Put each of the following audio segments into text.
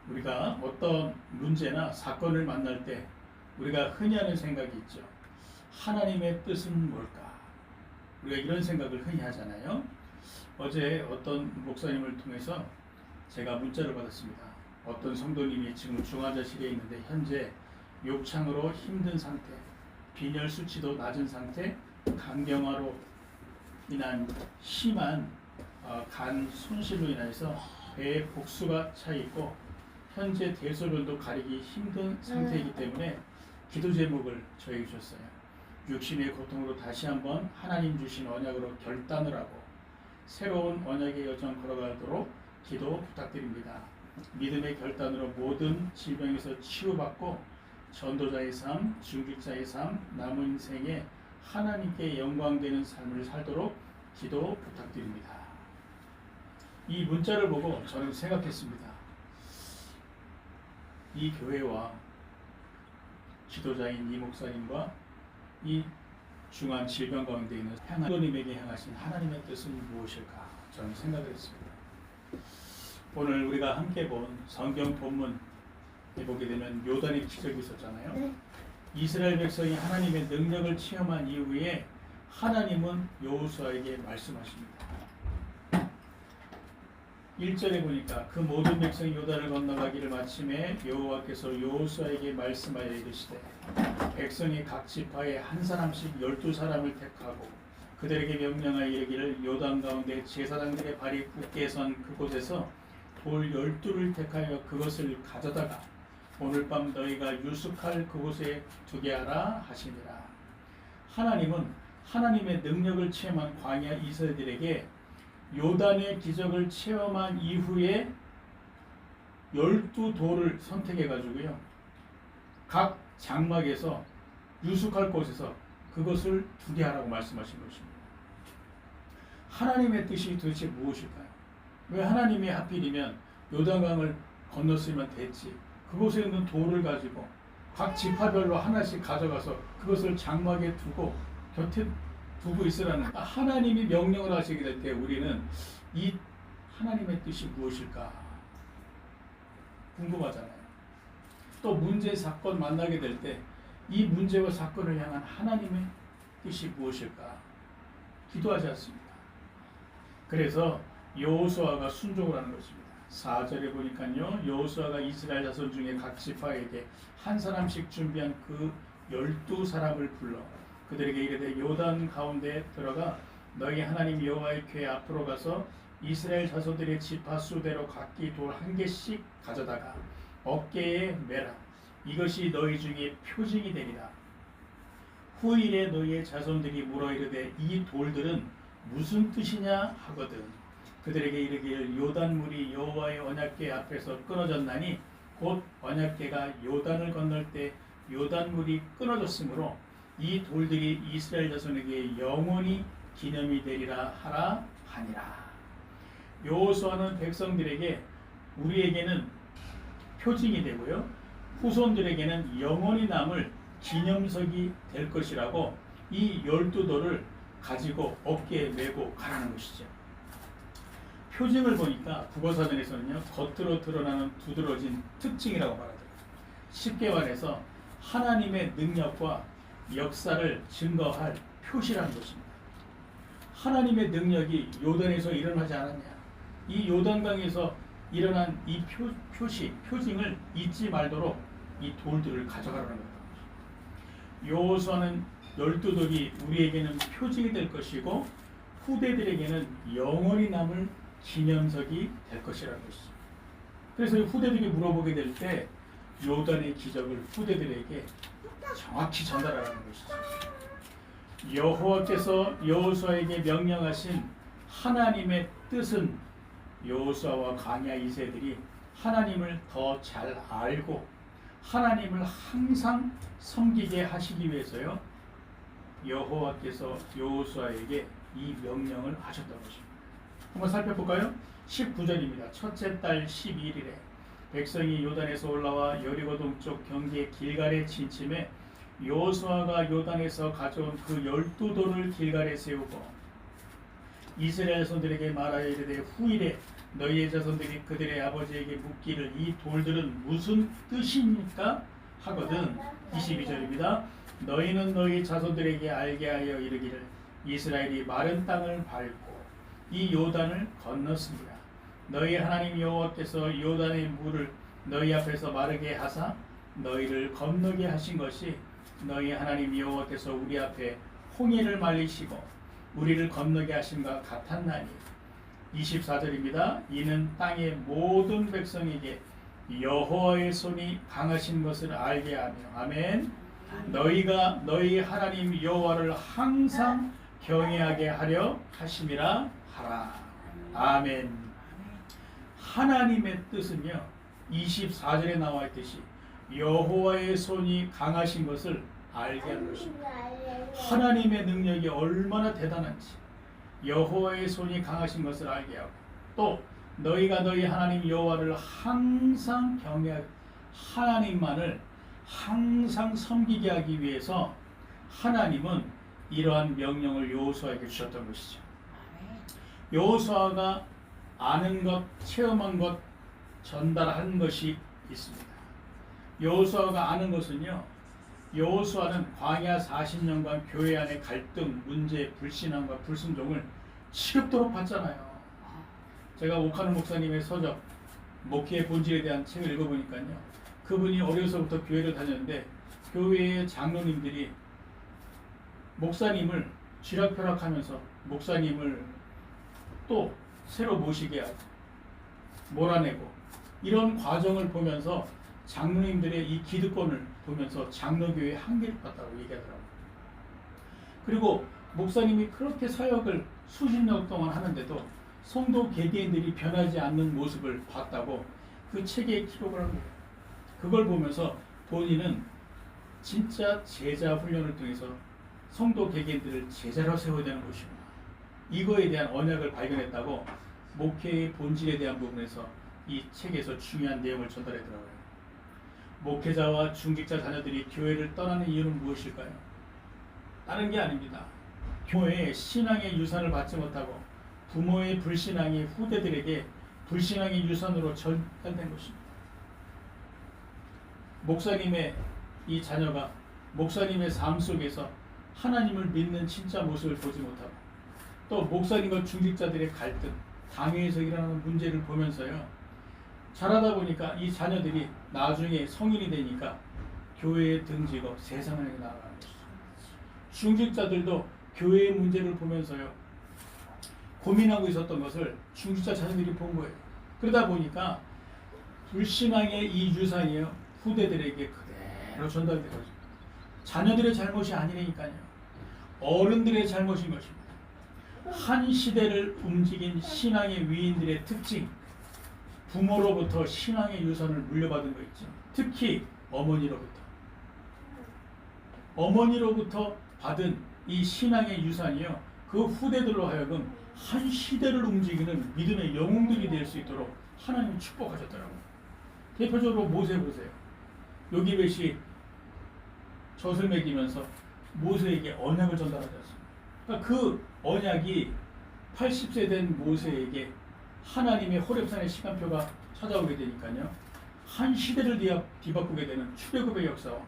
우리가 어떤 문제나 사건을 만날 때 우리가 흔히 하는 생각이 있죠. 하나님의 뜻은 뭘까? 우리가 이런 생각을 흔히 하잖아요. 어제 어떤 목사님을 통해서 제가 문자를 받았습니다. 어떤 성도님이 지금 중환자실에 있는데 현재 욕창으로 힘든 상태, 빈혈 수치도 낮은 상태, 간경화로 인한 심한 간 손실로 인해서 배에 복수가 차 있고 현재 대소변도 가리기 힘든 상태이기 때문에 기도 제목을 저에게 주셨어요. 육신의 고통으로 다시 한번 하나님 주신 언약으로 결단을 하고 새로운 언약의 여정 걸어가도록 기도 부탁드립니다. 믿음의 결단으로 모든 질병에서 치유받고 전도자의 삶, 중직자의 삶, 남은 인생에 하나님께 영광되는 삶을 살도록 기도 부탁드립니다. 이 문자를 보고 저는 생각했습니다. 이 교회와 지도자인 이 목사님과 이 중한 질병 가운데 있는 성도님에게 향하신 하나님의 뜻은 무엇일까? 저는 생각을 했습니다. 오늘 우리가 함께 본 성경 본문 보게 되면 요단의 기적이 있었잖아요. 이스라엘 백성이 하나님의 능력을 체험한 이후에 하나님은 여호수아에게 말씀하십니다. 1절에 보니까 그 모든 백성이 요단을 건너가기를 마침에 여호와께서 여호수아에게 말씀하여 이르시되 백성이 각 지파에 한 사람씩 12사람을 택하고 그들에게 명령하여 이르기를 요단 가운데 제사장들의 발이 굳게 선 그곳에서 돌 12를 택하여 그것을 가져다가 오늘 밤 너희가 유숙할 그곳에 두게 하라 하시니라. 하나님은 하나님의 능력을 체험한 광야 이스라엘들에게 요단의 기적을 체험한 이후에 12돌을 선택해 가지고요. 각 장막에서 유숙할 곳에서 그것을 두게 하라고 말씀하신 것입니다. 하나님의 뜻이 도대체 무엇일까요? 왜 하나님이 하필이면 요단강을 건넜으면 됐지. 그곳에 있는 돌을 가지고 각 지파별로 하나씩 가져가서 그것을 장막에 두고 곁에 두고 있으라는 하나님이 명령을 하시게 될 때 우리는 이 하나님의 뜻이 무엇일까 궁금하잖아요. 또 문제 사건 만나게 될 때 이 문제와 사건을 향한 하나님의 뜻이 무엇일까 기도하지 않습니다. 그래서 여호수아가 순종을 하는 것입니다. 4절에 보니까요. 여호수아가 이스라엘 자손 중에 각 지파에게 한 사람씩 준비한 그 12사람을 불러 그들에게 이르되 요단 가운데 들어가 너희 하나님 여호와의 궤 앞으로 가서 이스라엘 자손들의 지파 수대로 각기 돌 한 개씩 가져다가 어깨에 매라. 이것이 너희 중에 표징이 되리라. 후일에 너희의 자손들이 물어 이르되 이 돌들은 무슨 뜻이냐 하거든 그들에게 이르기를 요단물이 여호와의 언약궤 앞에서 끊어졌나니 곧 언약궤가 요단을 건널 때 요단물이 끊어졌으므로 이 돌들이 이스라엘 자손에게 영원히 기념이 되리라 하라 하니라. 여호수아는 백성들에게 우리에게는 표징이 되고요. 후손들에게는 영원히 남을 기념석이 될 것이라고 이 12돌을 가지고 어깨에 메고 가라는 것이죠. 표징을 보니까 국어사전에서는요. 겉으로 드러나는 두드러진 특징이라고 말하더라고요. 쉽게 말해서 하나님의 능력과 역사를 증거할 표시라는 것입니다. 하나님의 능력이 요단에서 일어나지 않았냐. 이 요단강에서 일어난 이 표징을 잊지 말도록 이 돌들을 가져가라는 겁니다. 여호수아는 12돌이 우리에게는 표징이 될 것이고 후대들에게는 영원히 남을 기념석이 될 것이라는 것이죠. 그래서 후대들이 물어보게 될 때 요단의 기적을 후대들에게 정확히 전달하라는 것이죠. 여호와께서 여호수아에게 명령하신 하나님의 뜻은 여호수아와 광야 이세들이 하나님을 더 잘 알고 하나님을 항상 섬기게 하시기 위해서요. 여호와께서 여호수아에게 이 명령을 하셨던 것입니다. 한번 살펴볼까요? 19절입니다. 첫째 달 12일에 백성이 요단에서 올라와 여리고 동쪽 경계 길갈에 진침해 여호수아가 요단에서 가져온 그 12돌을 길갈에 세우고 이스라엘 자손들에게 말하여 이르되 후일에 너희의 자손들이 그들의 아버지에게 묻기를 이 돌들은 무슨 뜻입니까? 하거든. 22절입니다. 너희는 너희 자손들에게 알게 하여 이르기를 이스라엘이 마른 땅을 밟고 이 요단을 건넜습니다. 너희 하나님 여호와께서 요단의 물을 너희 앞에서 마르게 하사 너희를 건너게 하신 것이 너희 하나님 여호와께서 우리 앞에 홍해를 말리시고 우리를 건너게 하심과 같았나니. 24절입니다. 이는 땅의 모든 백성에게 여호와의 손이 강하신 것을 알게 하며 아멘. 너희가 너희 하나님 여호와를 항상 경외하게 하려 하심이라 하라. 아멘. 하나님의 뜻은요 24절에 나와 있듯이 여호와의 손이 강하신 것을 알게 하는 것입니다. 하나님의 능력이 얼마나 대단한지 여호와의 손이 강하신 것을 알게 하고 또 너희가 너희 하나님 여호와를 항상 경외하게 하나님만을 항상 섬기게 하기 위해서 하나님은 이러한 명령을 여호수아에게 주셨던 것이죠. 여호수아가 아는 것, 체험한 것, 전달한 것이 있습니다. 여호수아가 아는 것은요, 여호수아는 광야 40년간 교회 안의 갈등, 문제, 불신앙과 불순종을 지겹도록 봤잖아요. 제가 오카노 목사님의 서적 목회의 본질에 대한 책을 읽어보니까요, 그분이 어려서부터 교회를 다녔는데 교회의 장로님들이 목사님을 쥐락펴락하면서 목사님을 또 새로 모시게 하고 몰아내고 이런 과정을 보면서 장로님들의 이 기득권을 보면서 장로교회의 한계를 봤다고 얘기하더라고요. 그리고 목사님이 그렇게 사역을 수십 년 동안 하는데도 성도 개개인들이 변하지 않는 모습을 봤다고 그 책에 기록을 한 거예요. 그걸 보면서 본인은 진짜 제자 훈련을 통해서 성도 개개인들을 제자로 세워야 되는 것이구나. 이거에 대한 언약을 발견했다고 목회의 본질에 대한 부분에서 이 책에서 중요한 내용을 전달하더라고요. 목회자와 중직자 자녀들이 교회를 떠나는 이유는 무엇일까요? 다른 게 아닙니다. 교회의 신앙의 유산을 받지 못하고 부모의 불신앙이 후대들에게 불신앙의 유산으로 전달된 것입니다. 목사님의 이 자녀가 목사님의 삶 속에서 하나님을 믿는 진짜 모습을 보지 못하고 또 목사님과 중직자들의 갈등, 당회에서 일어나는 문제를 보면서요, 자라다 보니까 이 자녀들이 나중에 성인이 되니까 교회에 등지고 세상을 나아가는 것이죠. 중직자들도 교회의 문제를 보면서요, 고민하고 있었던 것을 중직자 자녀들이 본 거예요. 그러다 보니까 불신앙의 이 유산이요, 후대들에게 그대로 전달된 거죠. 자녀들의 잘못이 아니라니까요. 어른들의 잘못인 것입니다. 한 시대를 움직인 신앙의 위인들의 특징, 부모로부터 신앙의 유산을 물려받은 거 있죠. 특히 어머니로부터 받은 이 신앙의 유산이요, 그 후대들로 하여금 한 시대를 움직이는 믿음의 영웅들이 될 수 있도록 하나님이 축복하셨더라고요. 대표적으로 모세 보세요. 요기벳이 젖을 먹이면서 모세에게 언약을 전달하지 않습니다. 그러니까 그 언약이 80세 된 모세에게 하나님의 호렙산의 시간표가 찾아오게 되니까요, 한 시대를 뒤바꾸게 되는 출애굽의 역사와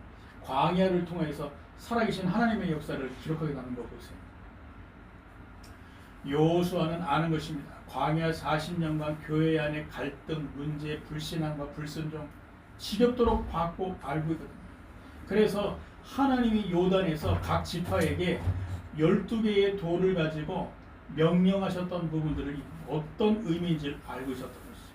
광야를 통해서 살아계신 하나님의 역사를 기록하게 되는 거 보세요. 여호수아는 아는 것입니다. 광야 40년간 교회 안의 갈등, 문제, 불신앙과 불순종 지겹도록 봤고 알고 있거든요. 그래서 하나님이 요단에서 각 지파에게 12개의 돌을 가지고 명령하셨던 부분들을 어떤 의미인지 알고 있었던 것이죠.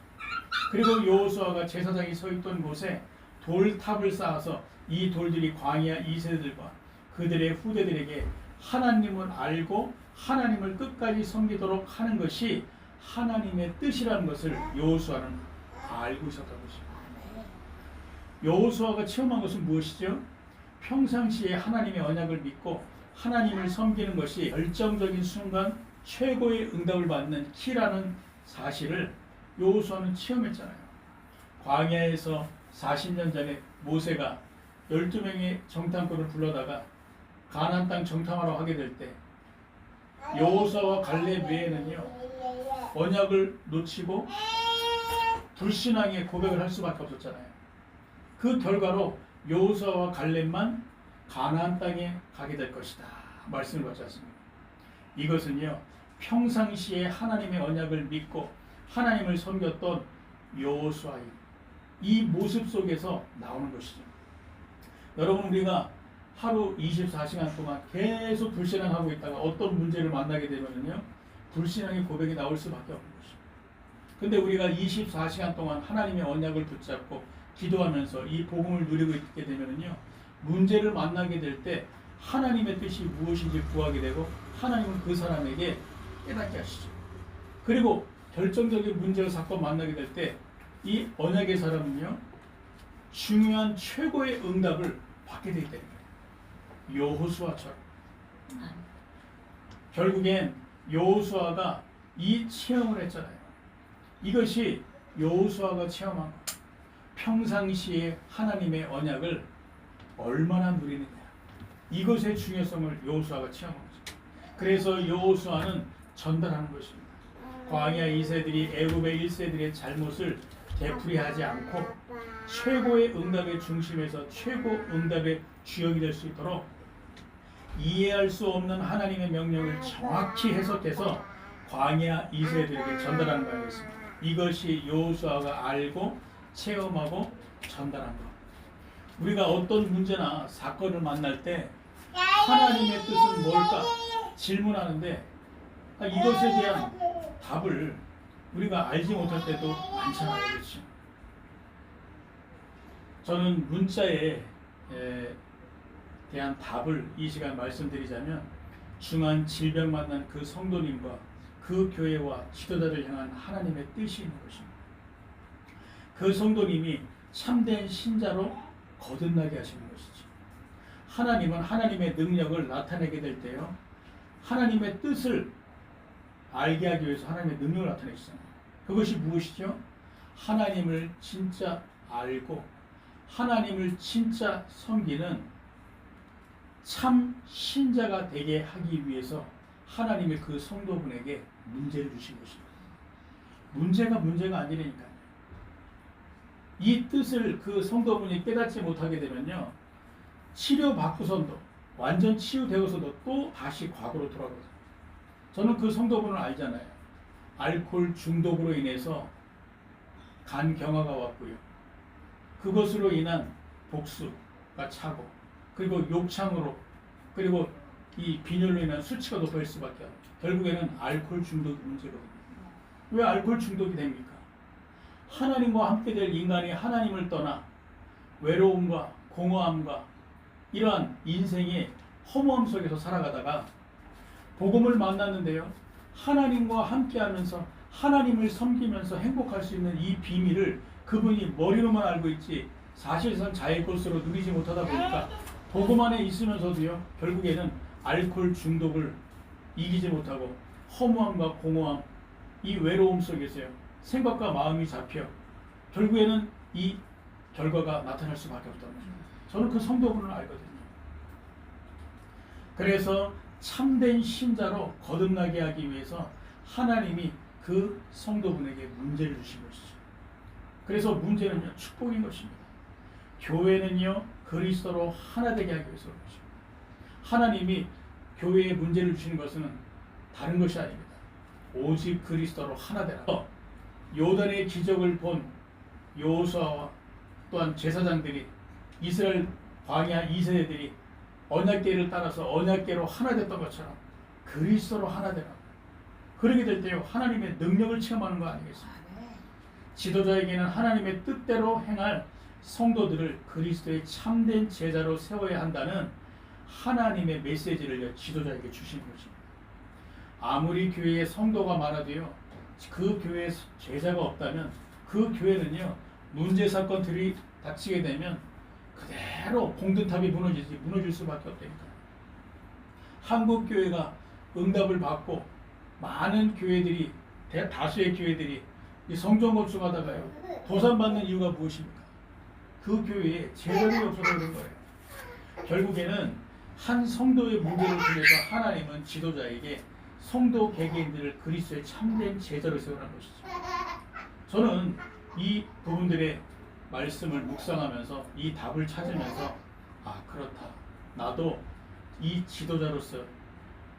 그리고 여호수아가 제사장이 서 있던 곳에 돌탑을 쌓아서 이 돌들이 광야 2세들과 그들의 후대들에게 하나님을 알고 하나님을 끝까지 섬기도록 하는 것이 하나님의 뜻이라는 것을 여호수아는 알고 있었던 것입니다. 여호수아가 체험한 것은 무엇이죠? 평상시에 하나님의 언약을 믿고 하나님을 섬기는 것이 결정적인 순간 최고의 응답을 받는 키라는 사실을 여호수아는 체험했잖아요. 광야에서 40년 전에 모세가 12명의 정탐꾼을 불러다가 가나안 땅 정탐하러 하게 될 때 여호수아와 갈렙 외에는요 언약을 놓치고 불신앙의 고백을 할 수밖에 없었잖아요. 그 결과로 여호수아와 갈렙만 가나안 땅에 가게 될 것이다 말씀을 받지 않습니까? 이것은요 평상시에 하나님의 언약을 믿고 하나님을 섬겼던 여호수아의 이 모습 속에서 나오는 것이죠. 여러분, 우리가 하루 24시간 동안 계속 불신앙하고 있다가 어떤 문제를 만나게 되면요 불신앙의 고백이 나올 수밖에 없는 것입니다. 근데 우리가 24시간 동안 하나님의 언약을 붙잡고 기도하면서 이 복음을 누리고 있게 되면요 문제를 만나게 될 때 하나님의 뜻이 무엇인지 구하게 되고 하나님은 그 사람에게 깨닫게 하시죠. 그리고 결정적인 문제와 사건 만나게 될 때 이 언약의 사람은요 중요한 최고의 응답을 받게 되기 때문에 여호수아처럼 결국엔 여호수아가 이 체험을 했잖아요. 이것이 여호수아가 체험한 것. 평상시에 하나님의 언약을 얼마나 누리느냐. 이것의 중요성을 여호수아가 체험한 거죠. 그래서 여호수아는 전달하는 것입니다. 광야 2세들이 애굽의 1세들의 잘못을 되풀이하지 않고 최고의 응답의 중심에서 최고 응답의 주역이 될 수 있도록 이해할 수 없는 하나님의 명령을 정확히 해석해서 광야 2세들에게 전달하는 거였습니다. 이것이 여호수아가 알고 체험하고 전달한 것. 우리가 어떤 문제나 사건을 만날 때 하나님의 뜻은 뭘까 질문하는데 이것에 대한 답을 우리가 알지 못할 때도 많잖아요. 그렇죠? 저는 문자에 대한 답을 이 시간 말씀드리자면 중한 질병 만난 그 성도님과 그 교회와 지도자를 향한 하나님의 뜻이 있는 것입니다. 그 성도님이 참된 신자로 거듭나게 하시는 것이죠. 하나님은 하나님의 능력을 나타내게 될 때요 하나님의 뜻을 알게 하기 위해서 하나님의 능력을 나타내시잖아요. 그것이 무엇이죠? 하나님을 진짜 알고 하나님을 진짜 섬기는 참 신자가 되게 하기 위해서 하나님의 그 성도분에게 문제를 주신 것입니다. 문제가 아니라니까요. 이 뜻을 그 성도분이 깨닫지 못하게 되면요 치료받고선도 완전 치유되어서도 또 다시 과거로 돌아가요. 저는 그 성도분을 알잖아요. 알코올 중독으로 인해서 간 경화가 왔고요. 그것으로 인한 복수가 차고 그리고 욕창으로 그리고 이 빈혈로 인한 수치가 높아질 수밖에 없어요. 결국에는 알코올 중독이 문제거든요. 왜 알코올 중독이 됩니까? 하나님과 함께 될 인간이 하나님을 떠나 외로움과 공허함과 이러한 인생의 허무함 속에서 살아가다가 복음을 만났는데요. 하나님과 함께하면서 하나님을 섬기면서 행복할 수 있는 이 비밀을 그분이 머리로만 알고 있지 사실상 자기 것으로 누리지 못하다 보니까 복음 안에 있으면서도요. 결국에는 알코올 중독을 이기지 못하고 허무함과 공허함, 이 외로움 속에서요. 생각과 마음이 잡혀 결국에는 이 결과가 나타날 수밖에 없다는 거죠. 저는 그 성도분을 알거든요. 그래서 참된 신자로 거듭나게 하기 위해서 하나님이 그 성도분에게 문제를 주신 것이죠. 그래서 문제는요 축복인 것입니다. 교회는요 그리스도로 하나 되게 하기 위해서 그런 것입니다. 하나님이 교회에 문제를 주시는 것은 다른 것이 아닙니다. 오직 그리스도로 하나 되라. 요단의 기적을 본 여호수아와 또한 제사장들이 이스라엘 광야 2세들이 언약궤를 따라서 언약궤로 하나 됐던 것처럼 그리스도로 하나 되라. 그렇게 될 때요 하나님의 능력을 체험하는 거 아니겠습니까? 지도자에게는 하나님의 뜻대로 행할 성도들을 그리스도의 참된 제자로 세워야 한다는 하나님의 메시지를 지도자에게 주시는 것입니다. 아무리 교회에 성도가 많아도요 그 교회에 제자가 없다면 그 교회는요 문제 사건들이 닥치게 되면 그대로 공든탑이 무너질 수밖에 없다니까. 한국 교회가 응답을 받고 많은 교회들이 다수의 교회들이 이 성전 건축하다가요 도산받는 이유가 무엇입니까? 그 교회에 제자들이 없어서 그런 거예요. 결국에는 한 성도의 문제를 통해서 하나님은 지도자에게 성도 개개인들을 그리스도의 참된 제자로 세우는 것이죠. 저는 이 부분들의 말씀을 묵상하면서 이 답을 찾으면서 그렇다. 나도 이 지도자로서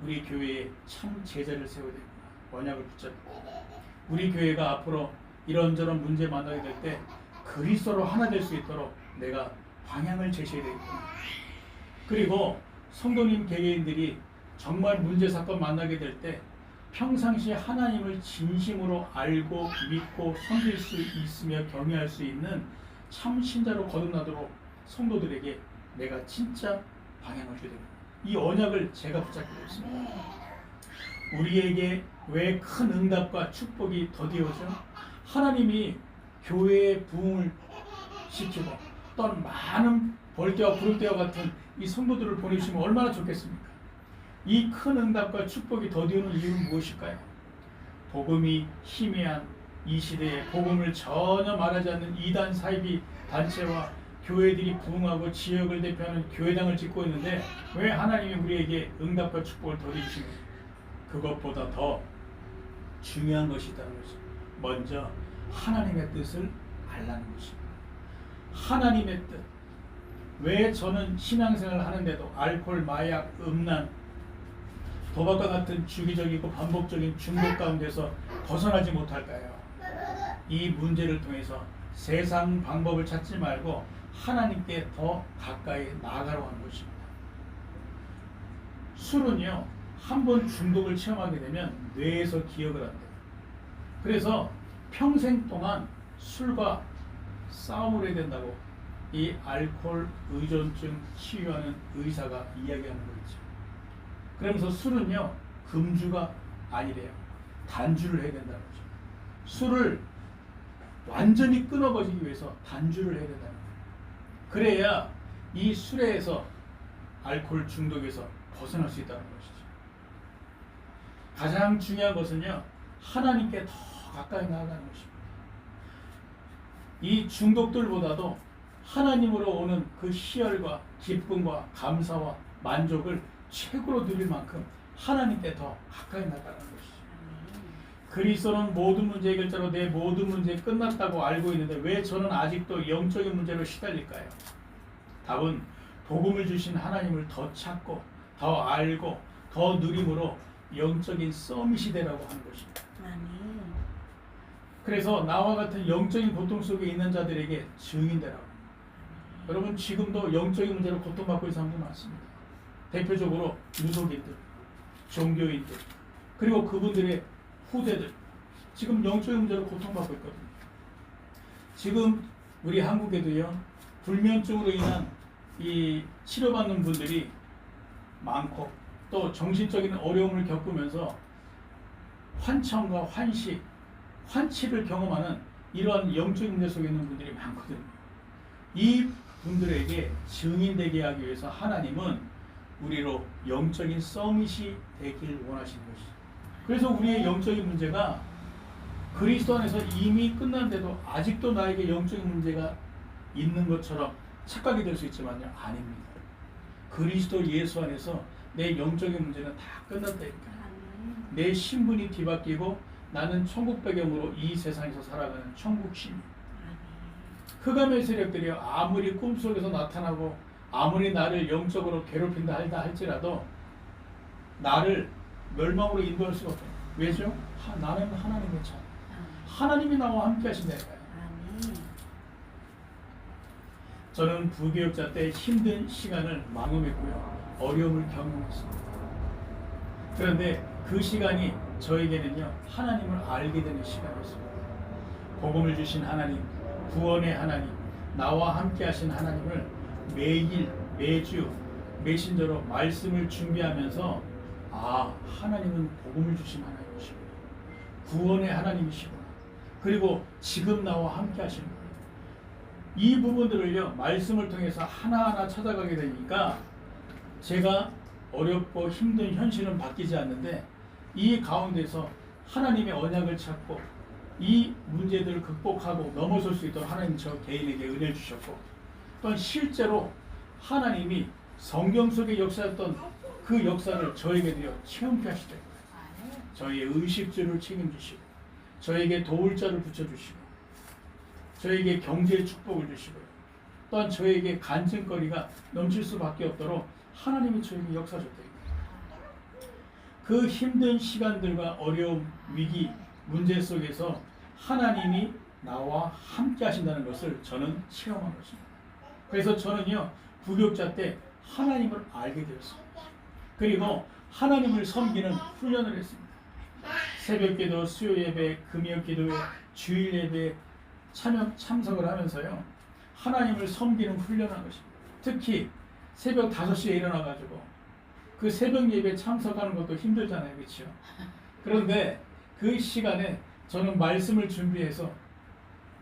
우리 교회에 참 제자를 세워야 되구나. 언약을 붙잡고 우리 교회가 앞으로 이런저런 문제 만나게 될 때 그리스도로 하나 될 수 있도록 내가 방향을 제시해야 되겠구나. 그리고 성도님 개개인들이 정말 문제 사건 만나게 될 때 평상시에 하나님을 진심으로 알고 믿고 섬길 수 있으며 경외할 수 있는 참 신자로 거듭나도록 성도들에게 내가 진짜 방향을 줘야 됩니다. 이 언약을 제가 붙잡게 되었습니다. 우리에게 왜 큰 응답과 축복이 더디어져? 하나님이 교회의 부흥을 시키고 또한 많은 벌떼와 부름떼와 같은 이 성도들을 보내주시면 얼마나 좋겠습니까? 이 큰 응답과 축복이 더디오는 이유는 무엇일까요? 복음이 희미한 이 시대에 복음을 전혀 말하지 않는 이단 사이비 단체와 교회들이 부흥하고 지역을 대표하는 교회당을 짓고 있는데 왜 하나님이 우리에게 응답과 축복을 더디주십니까? 그것보다 더 중요한 것이 있다는 것입니다. 먼저 하나님의 뜻을 알라는 것입니다. 하나님의 뜻. 왜 저는 신앙생활을 하는데도 알코올, 마약, 음란, 도박과 같은 주기적이고 반복적인 중독 가운데서 벗어나지 못할까요? 이 문제를 통해서 세상 방법을 찾지 말고 하나님께 더 가까이 나아가려고 하는 것입니다. 술은요, 한번 중독을 체험하게 되면 뇌에서 기억을 한대요. 그래서 평생 동안 술과 싸움을 해야 된다고 이 알코올 의존증 치유하는 의사가 이야기하는 거죠. 그러면서 술은요, 금주가 아니래요. 단주를 해야 된다는 거죠. 술을 완전히 끊어버리기 위해서 단주를 해야 된다는 거예요. 그래야 이 술에서 알코올 중독에서 벗어날 수 있다는 것이죠. 가장 중요한 것은요, 하나님께 더 가까이 나아가는 것입니다. 이 중독들보다도 하나님으로 오는 그 희열과 기쁨과 감사와 만족을 최고로 누릴 만큼 하나님께 더 가까이 나가는 것이죠. 그리스도는 모든 문제 해결자로 내 모든 문제 끝났다고 알고 있는데 왜 저는 아직도 영적인 문제로 시달릴까요? 답은 복음을 주신 하나님을 더 찾고 더 알고 더 누림으로 영적인 서밋이 되라고 하는 것입니다. 그래서 나와 같은 영적인 고통 속에 있는 자들에게 증인되라고. 여러분 지금도 영적인 문제로 고통받고 있는 사람들 많습니다. 대표적으로 유속인들, 종교인들, 그리고 그분들의 후대들 지금 영적인 문제로 고통받고 있거든요. 지금 우리 한국에도요, 불면증으로 인한 이 치료받는 분들이 많고 또 정신적인 어려움을 겪으면서 환청과 환시, 환치를 경험하는 이러한 영적인 문제 속에 있는 분들이 많거든요. 이 분들에게 증인되게 하기 위해서 하나님은 우리로 영적인 서밋이 되길 원하시는 것이죠. 그래서 우리의 영적인 문제가 그리스도 안에서 이미 끝났는데도 아직도 나에게 영적인 문제가 있는 것처럼 착각이 될 수 있지만요, 아닙니다. 그리스도 예수 안에서 내 영적인 문제는 다 끝났다니까요. 내 신분이 뒤바뀌고 나는 천국 배경으로 이 세상에서 살아가는 천국 시민. 흑암의 세력들이 아무리 꿈속에서 나타나고 아무리 나를 영적으로 괴롭힌다 할지라도 나를 멸망으로 인도할 수가 없어요. 왜죠? 나는 하나님의 자. 하나님이 나와 함께 하신다니까요. 저는 부교육자 때 힘든 시간을 망음했고요. 어려움을 경험했습니다. 그런데 그 시간이 저에게는요, 하나님을 알게 되는 시간이었습니다. 복음을 주신 하나님, 구원의 하나님, 나와 함께 하신 하나님을 매일, 매주, 메신저로 말씀을 준비하면서 하나님은 복음을 주신 하나님이시구나. 구원의 하나님이시구나. 그리고 지금 나와 함께 하시는 거예요. 이 부분들을요, 말씀을 통해서 하나하나 찾아가게 되니까 제가 어렵고 힘든 현실은 바뀌지 않는데 이 가운데서 하나님의 언약을 찾고 이 문제들을 극복하고 넘어설 수 있도록 하나님 저 개인에게 은혜를 주셨고 또한 실제로 하나님이 성경 속에 역사했던 그 역사를 저에게도요 체험케 하시더라고요. 저희의 의식주를 책임지시고 저에게 도울 자를 붙여주시고 저에게 경제의 축복을 주시고요. 또한 저에게 간증거리가 넘칠 수밖에 없도록 하나님이 저에게 역사하셨다. 그 힘든 시간들과 어려움, 위기, 문제 속에서 하나님이 나와 함께 하신다는 것을 저는 체험한 것입니다. 그래서 저는요, 부교육자 때 하나님을 알게 되었습니다. 그리고 하나님을 섬기는 훈련을 했습니다. 새벽기도, 수요예배, 금요기도회, 주일예배 참석을 하면서요, 하나님을 섬기는 훈련한 것입니다. 특히 새벽 5시에 일어나가지고 그 새벽 예배에 참석하는 것도 힘들잖아요. 그렇죠? 그런데 그 시간에 저는 말씀을 준비해서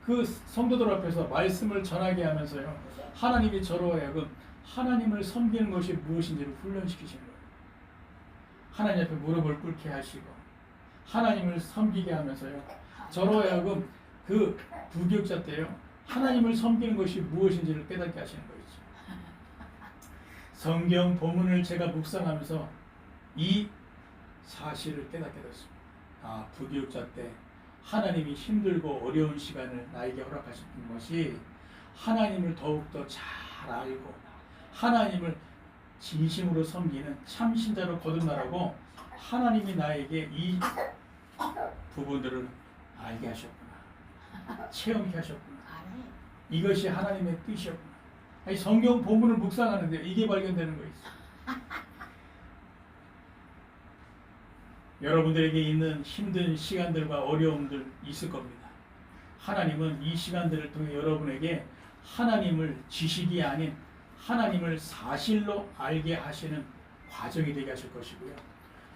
그 성도들 앞에서 말씀을 전하게 하면서요, 하나님이 저로 하여금 하나님을 섬기는 것이 무엇인지를 훈련시키시는 거예요. 하나님 앞에 무릎을 꿇게 하시고 하나님을 섬기게 하면서요, 저로 하여금 그 부교육자 때요, 하나님을 섬기는 것이 무엇인지를 깨닫게 하시는 거죠. 성경 본문을 제가 묵상하면서 이 사실을 깨닫게 됐습니다. 아, 부교육자 때 하나님이 힘들고 어려운 시간을 나에게 허락하신 것이 하나님을 더욱더 잘 알고 하나님을 진심으로 섬기는 참 신자로 거듭나라고 하나님이 나에게 이 부분들을 알게 하셨구나, 체험케 하셨구나. 이것이 하나님의 뜻이었구나. 아니, 성경 본문을 묵상하는데 이게 발견되는 거 있어. 여러분들에게 있는 힘든 시간들과 어려움들 있을 겁니다. 하나님은 이 시간들을 통해 여러분에게 하나님을 지식이 아닌 하나님을 사실로 알게 하시는 과정이 되게 하실 것이고요.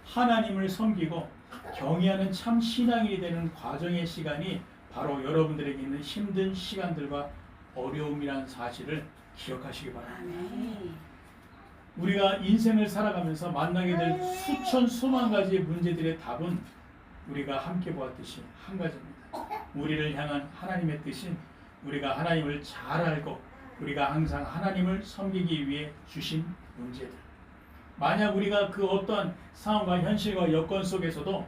하나님을 섬기고 경외하는 참 신앙인이 되는 과정의 시간이 바로 여러분들에게 있는 힘든 시간들과 어려움이라는 사실을 기억하시기 바랍니다. 우리가 인생을 살아가면서 만나게 될 수천 수만 가지의 문제들의 답은 우리가 함께 보았듯이 한 가지입니다. 우리를 향한 하나님의 뜻인 우리가 하나님을 잘 알고 우리가 항상 하나님을 섬기기 위해 주신 문제들. 만약 우리가 그 어떠한 상황과 현실과 여건 속에서도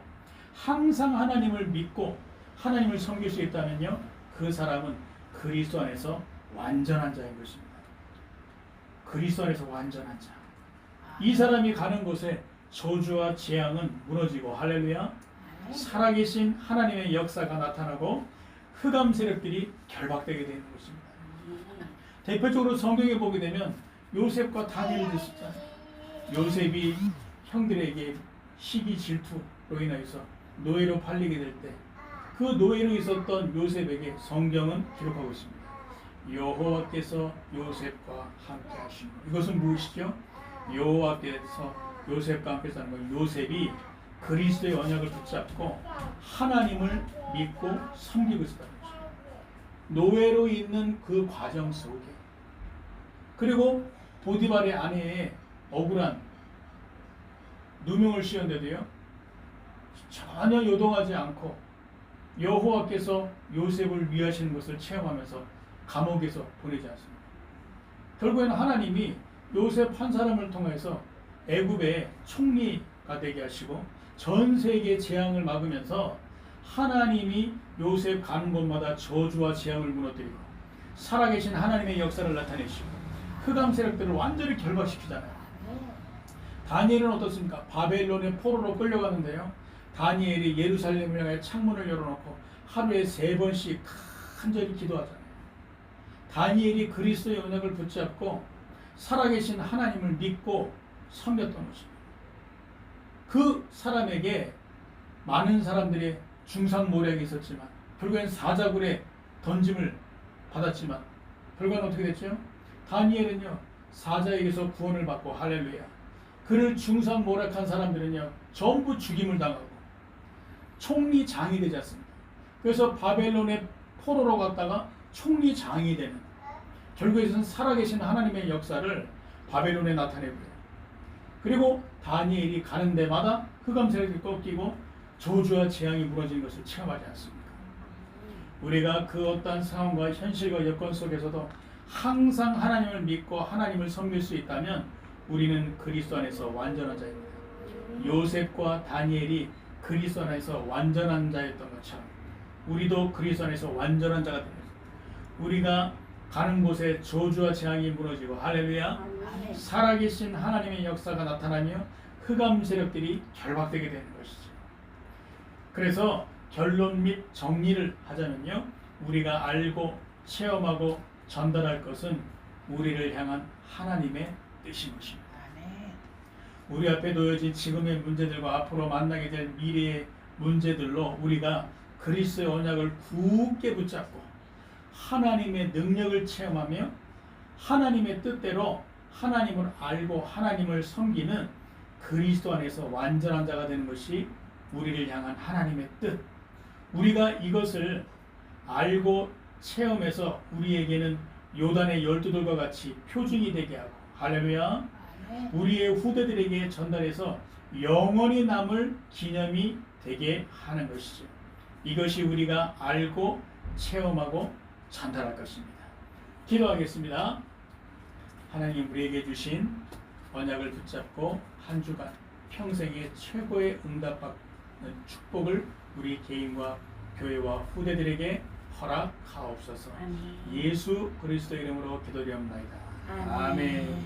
항상 하나님을 믿고 하나님을 섬길 수 있다면요, 그 사람은 그리스도 안에서 완전한 자인 것입니다. 그리스도 안에서 완전한 자. 이 사람이 가는 곳에 저주와 재앙은 무너지고, 할렐루야, 살아계신 하나님의 역사가 나타나고 흑암 세력들이 결박되게 되는 것입니다. 대표적으로 성경에 보게 되면 요셉과 다니엘이 있었잖아요. 요셉이 형들에게 시기 질투로 인해서 노예로 팔리게 될 때 그 노예로 있었던 요셉에게 성경은 기록하고 있습니다. 여호와께서 요셉과 함께 하시고, 이것은 무엇이죠? 여호와께서 요셉과 함께 사는 건 요셉이 그리스도의 언약을 붙잡고 하나님을 믿고 섬기고 있었다는 것입니다. 노예로 있는 그 과정 속에, 그리고 보디발의 아내의 억울한 누명을 씌웠는데도요, 전혀 요동하지 않고 여호와께서 요셉을 위하시는 것을 체험하면서 감옥에서 보내지 않습니다. 결국에는 하나님이 요셉 한 사람을 통해서 애굽의 총리가 되게 하시고 전 세계 재앙을 막으면서 하나님이 요셉 가는 곳마다 저주와 재앙을 무너뜨리고 살아계신 하나님의 역사를 나타내시고 흑암 세력들을 완전히 결박시키잖아요. 다니엘은 어떻습니까? 바벨론의 포로로 끌려가는데요, 다니엘이 예루살렘을 향해 창문을 열어놓고 하루에 3번씩 간절히 기도하잖아요. 다니엘이 그리스도의 언약을 붙잡고 살아계신 하나님을 믿고 섬겼던 것입니다. 그 사람에게 많은 사람들의 중상모략이 있었지만 결국엔 사자굴에 던짐을 받았지만 결과는 어떻게 됐죠? 다니엘은요, 사자에게서 구원을 받고, 할렐루야, 그를 중상모략한 사람들은요 전부 죽임을 당하고 총리장이 되지 않습니다. 그래서 바벨론의 포로로 갔다가 총리장이 되는, 결국에는 살아계신 하나님의 역사를 바벨론에 나타내고요. 그리고 다니엘이 가는 데마다 흑암 세력이 꺾이고 저주와 재앙이 무너지는 것을 체험하지 않습니까? 우리가 그 어떠한 상황과 현실과 여건 속에서도 항상 하나님을 믿고 하나님을 섬길 수 있다면 우리는 그리스도 안에서 완전한 자입니다. 요셉과 다니엘이 그리스도 안에서 완전한 자였던 것처럼 우리도 그리스도 안에서 완전한 자가 되는 우리가 가는 곳에 저주와 재앙이 무너지고 할렐루야 아멘. 살아계신 하나님의 역사가 나타나며 흑암 세력들이 결박되게 되는 것이죠. 그래서 결론 및 정리를 하자면요, 우리가 알고 체험하고 전달할 것은 우리를 향한 하나님의 뜻인 것입니다. 아멘. 우리 앞에 놓여진 지금의 문제들과 앞으로 만나게 될 미래의 문제들로 우리가 그리스도의 언약을 굳게 붙잡고 하나님의 능력을 체험하며 하나님의 뜻대로 하나님을 알고 하나님을 섬기는 그리스도 안에서 완전한 자가 되는 것이 우리를 향한 하나님의 뜻. 우리가 이것을 알고 체험해서 우리에게는 요단의 12돌과 같이 표준이 되게 하고 할렐루야 아멘. 우리의 후대들에게 전달해서 영원히 남을 기념이 되게 하는 것이죠. 이것이 우리가 알고 체험하고 전달할 것입니다. 기도하겠습니다. 하나님 우리에게 주신 언약을 붙잡고 한 주간 평생의 최고의 응답받는 축복을 우리 개인과 교회와 후대들에게 허락하옵소서. 아멘. 예수 그리스도 이름으로 기도드리옵나이다. 아멘. 아멘.